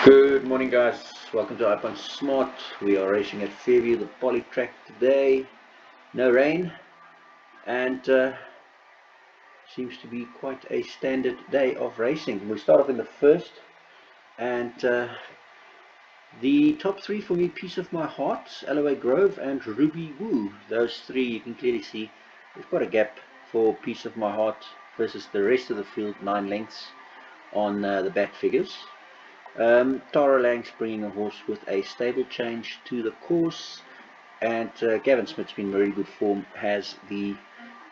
Good morning, guys. Welcome to iPhone Smart. We are racing at Fairview, the poly track today. No rain, and seems to be quite a standard day of racing. We start off in the first, and the top three for me: Piece of My Heart, Alloway Grove, and Ruby Woo. Those three you can clearly see. We've got a gap for Piece of My Heart versus the rest of the field, 9 lengths on the bat figures. Tara Lang's bringing a horse with a stable change to the course, and Gavin Smith's been in very good form, has the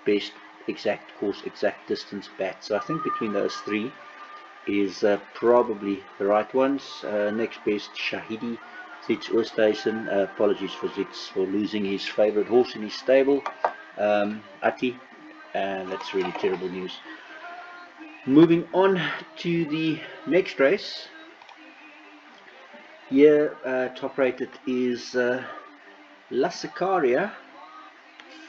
best exact course, exact distance bat. So I think between those three is probably the right ones. Next best, Shahidi, Zitz Oosthuizen. Apologies for Zitz for losing his favourite horse in his stable, Ati, and that's really terrible news. Moving on to the next race. Here, top rated is La Sicaria,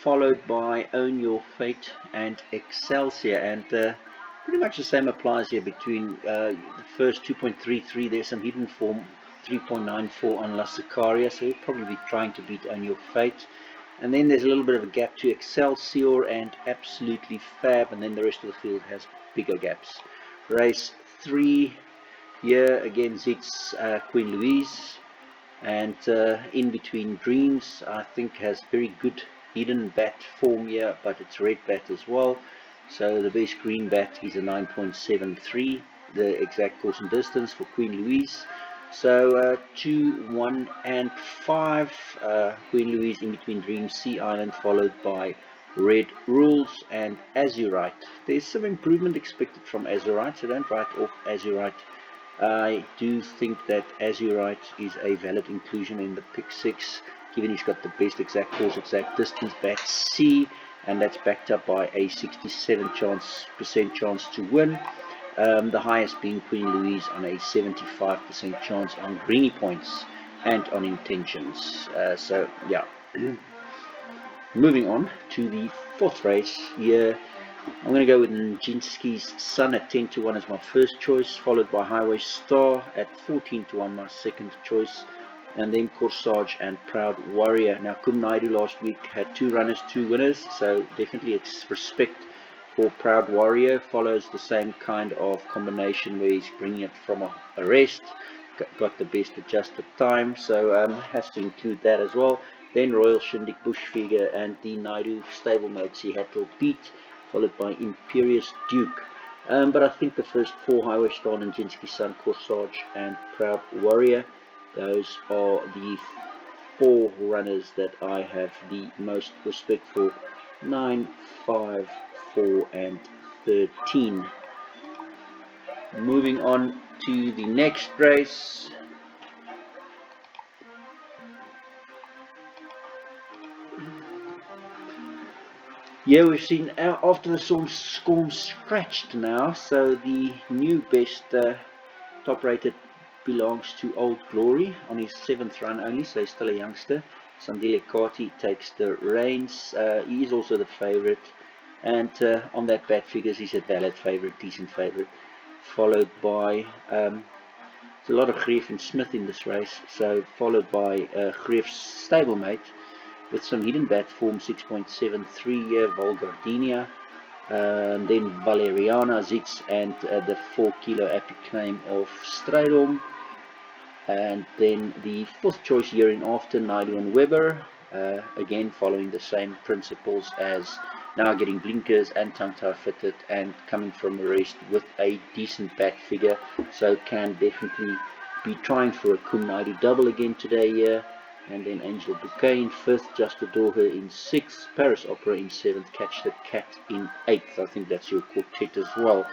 followed by Own Your Fate and Excelsior, and pretty much the same applies here between the first 2.33. There's some hidden form, 3.94 on La Sicaria, so you'll probably be trying to beat Own Your Fate. And then there's a little bit of a gap to Excelsior and Absolutely Fab, and then the rest of the field has bigger gaps. Race 3. Here again, Zitz Queen Louise, and In Between Dreams, I think, has very good hidden bat form here, but it's red bat as well. So the best green bat is a 9.73, the exact course and distance for Queen Louise. So 2, 1, and 5, Queen Louise, In Between Dreams, Sea Island, followed by Red Rules and Azurite. There's some improvement expected from Azurite, so don't write off Azurite. I do think that Azurite is a valid inclusion in the pick 6, given he's got the best exact course, exact distance bat C, and that's backed up by a 67% chance to win. The highest being Queen Louise on a 75% chance on greenie points and on intentions. So yeah. Moving on to the fourth race here. I'm going to go with Nijinsky's Sun at 10 to 1 as my first choice, followed by Highway Star at 14 to 1, my second choice, and then Corsage and Proud Warrior. Now, Kum Naidu last week had 2 runners, 2 winners, so definitely it's respect for Proud Warrior. Follows the same kind of combination where he's bringing it from a rest, got the best adjusted time, so has to include that as well. Then Royal Shindig, Bushfigure, and the Naidu stablemates he had to beat, followed by Imperious Duke. But I think the first 4, Highway Star, Nijinsky Sun, Corsage, and Proud Warrior, those are the 4 runners that I have the most respect for: 9, 5, 4, and 13. Moving on to the next race. Yeah, we've seen after the storm scratched now, so the new best top rated belongs to Old Glory on his 7th run only, so he's still a youngster. Sandile Kati takes the reins. He is also the favourite, and on that bat figures he's a valid favourite, decent favourite, followed by there's a lot of Greef and Smith in this race, so followed by Greef's stablemate with some hidden bat form, 6.73 here, Volgardenia, then Valeriana, Zitz, and the 4 kilo epic claim of Strijdom, and then the 4th choice here in after, Naidu and Weber, again following the same principles as now, getting blinkers and tongue tie fitted and coming from a rest with a decent bat figure, so can definitely be trying for a Kum Naidu double again today here. And then Angel Bouquet in 5th, Just Adore Her in 6th, Paris Opera in 7th, Catch the Cat in 8th. I think that's your quartet as well.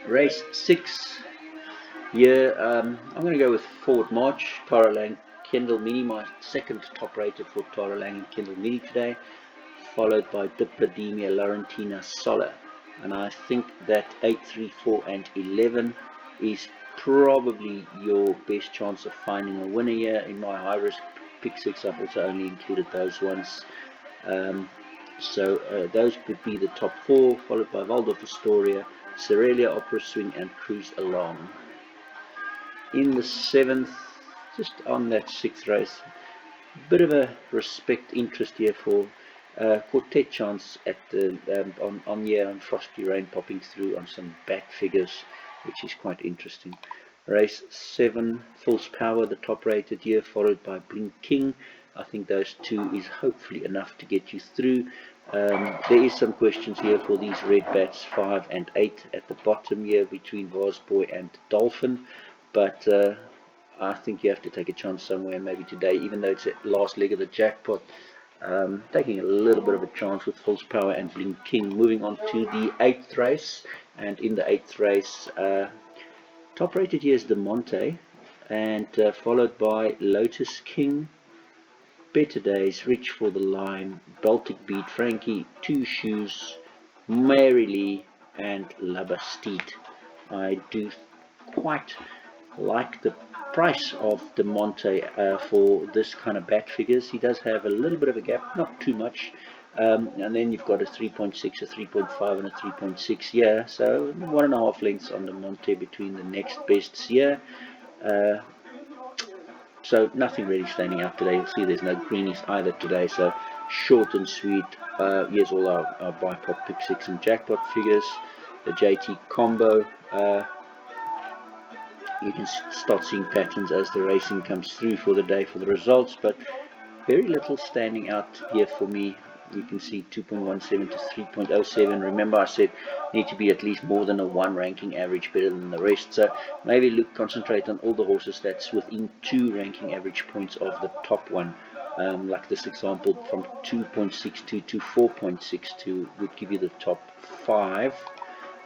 Race 6. Here, I'm going to go with Forward March, Tara Lang, Kendall Mini, my second top rated for Tara Lang and Kendall Mini today, followed by Diplodemia Laurentina Sola. And I think that 8, 3, 4, and 11 is probably your best chance of finding a winner here. In my high risk pick 6, I've also only included those ones. So those could be the top 4, followed by Waldorf Astoria, Cerelia, Opera Swing, and Cruise Along. in the 7th, just on that 6th race. Bit of a respect interest here for quartet chance at the on frosty rain popping through on some back figures, which is quite interesting. Race 7, False Power, the top rated here, followed by Blink King. I think those two is hopefully enough to get you through. There is some questions here for these red bats 5 and 8 at the bottom here between Varsboy and Dolphin, but I think you have to take a chance somewhere, maybe today, even though it's the last leg of the jackpot. Taking a little bit of a chance with False Power and Blink King. Moving on to the 8th race, and in the 8th race, top rated here is the Monte, and followed by Lotus King, Better Days, Reach for the Line, Baltic Beat, Frankie, Two Shoes, Mary Lee, and Labastide. I do quite like the price of the Monte for this kind of back figures. He does have a little bit of a gap, not too much, and then you've got a 3.6, a 3.5 and a 3.6 here, so 1.5 lengths on the Monte between the next bests here. So nothing really standing out today. You'll see there's no greenies either today, so short and sweet. Here's all our bipop pick 6 and jackpot figures. The JT combo, you can start seeing patterns as the racing comes through for the day for the results, but very little standing out here for me. You can see 2.17 to 3.07. Remember I said need to be at least more than a 1 ranking average, better than the rest, so maybe concentrate on all the horses that's within 2 ranking average points of the top one. Like this example from 2.62 to 4.62 would give you the top 5,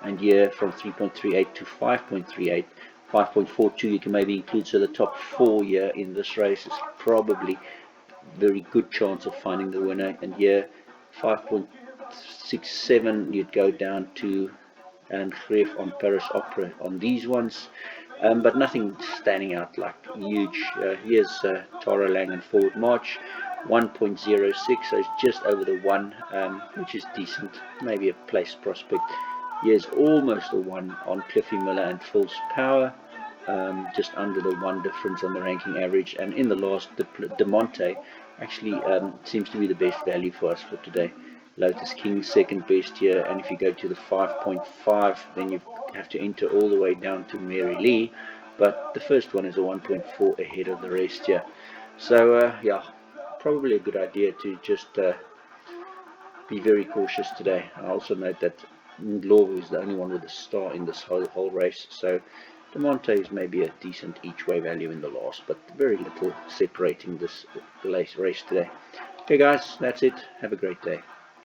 and here from 3.38 to 5.38, 5.42 you can maybe include, so the top 4 here in this race is probably very good chance of finding the winner. And here 5.67 you'd go down to and Greef on Paris Opera on these ones, but nothing standing out like huge. Here's Tara Lang and Forward March, 1.06, so it's just over the 1, which is decent, maybe a place prospect. Here's almost a 1 on Cliffy Miller and False Power, just under the 1 difference on the ranking average. And in the last, the Monte actually seems to be the best value for us for today. Lotus King second best here, and if you go to the 5.5, then you have to enter all the way down to Mary Lee, but the first one is a 1.4 ahead of the rest here. So yeah, probably a good idea to just be very cautious today. I also note that Ndlovu is the only one with a star in this whole race, so the Monte is maybe a decent each way value in the last, but very little separating this race today. Okay guys, that's it. Have a great day.